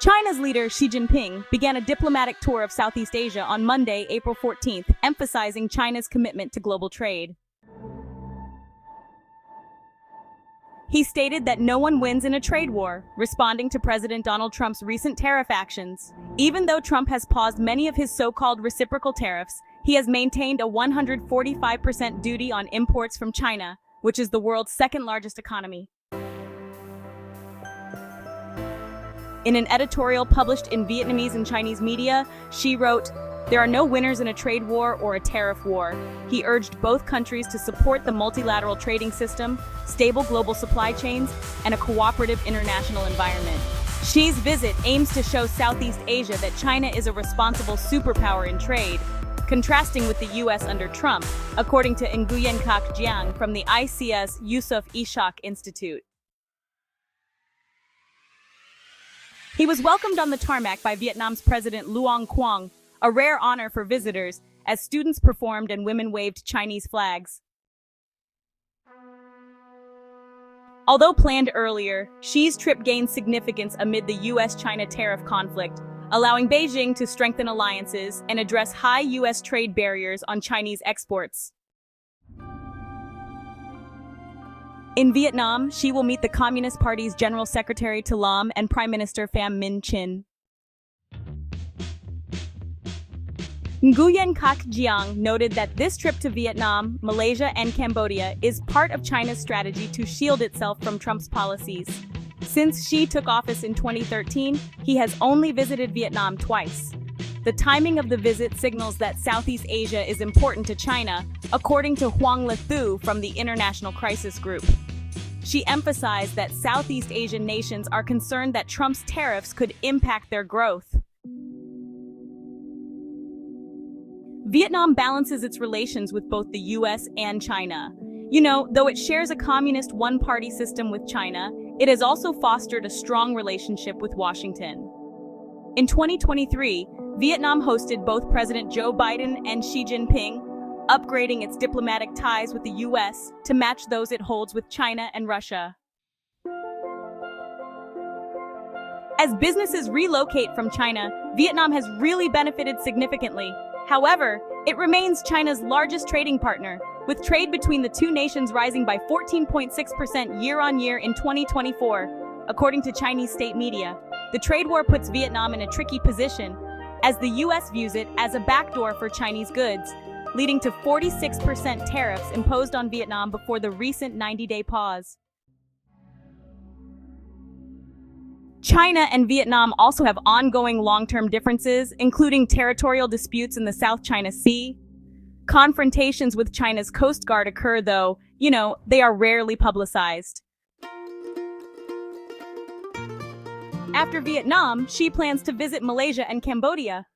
China's leader Xi Jinping began a diplomatic tour of Southeast Asia on Monday, April 14th, emphasizing China's commitment to global trade. He stated that no one wins in a trade war, responding to President Donald Trump's recent tariff actions. Even though Trump has paused many of his so-called reciprocal tariffs, he has maintained a 145% duty on imports from China, which is the world's second-largest economy. In an editorial published in Vietnamese and Chinese media, Xi wrote, "There are no winners in a trade war or a tariff war." He urged both countries to support the multilateral trading system, stable global supply chains, and a cooperative international environment. Xi's visit aims to show Southeast Asia that China is a responsible superpower in trade, contrasting with the U.S. under Trump, according to Nguyen Kak Jiang from the ICS Yusof Ishak Institute. He was welcomed on the tarmac by Vietnam's President Luong Quang, a rare honor for visitors, as students performed and women waved Chinese flags. Although planned earlier, Xi's trip gained significance amid the U.S.-China tariff conflict, allowing Beijing to strengthen alliances and address high U.S. trade barriers on Chinese exports. In Vietnam, Xi will meet the Communist Party's General Secretary To Lam and Prime Minister Pham Minh Chinh. Nguyen Kak Giang noted that this trip to Vietnam, Malaysia, and Cambodia is part of China's strategy to shield itself from Trump's policies. Since Xi took office in 2013, he has only visited Vietnam twice. The timing of the visit signals that Southeast Asia is important to China, according to Huang Lethu from the International Crisis Group. She emphasized that Southeast Asian nations are concerned that Trump's tariffs could impact their growth. Vietnam balances its relations with both the US and China. Though it shares a communist one-party system with China, it has also fostered a strong relationship with Washington. In 2023, Vietnam hosted both President Joe Biden and Xi Jinping, upgrading its diplomatic ties with the US to match those it holds with China and Russia. As businesses relocate from China, Vietnam has really benefited significantly. However, it remains China's largest trading partner, with trade between the two nations rising by 14.6% year-on-year in 2024, according to Chinese state media. The trade war puts Vietnam in a tricky position, as the US views it as a backdoor for Chinese goods, leading to 46% tariffs imposed on Vietnam before the recent 90-day pause. China and Vietnam also have ongoing long-term differences, including territorial disputes in the South China Sea. Confrontations with China's Coast Guard occur, though, they are rarely publicized. After Vietnam, Xi plans to visit Malaysia and Cambodia.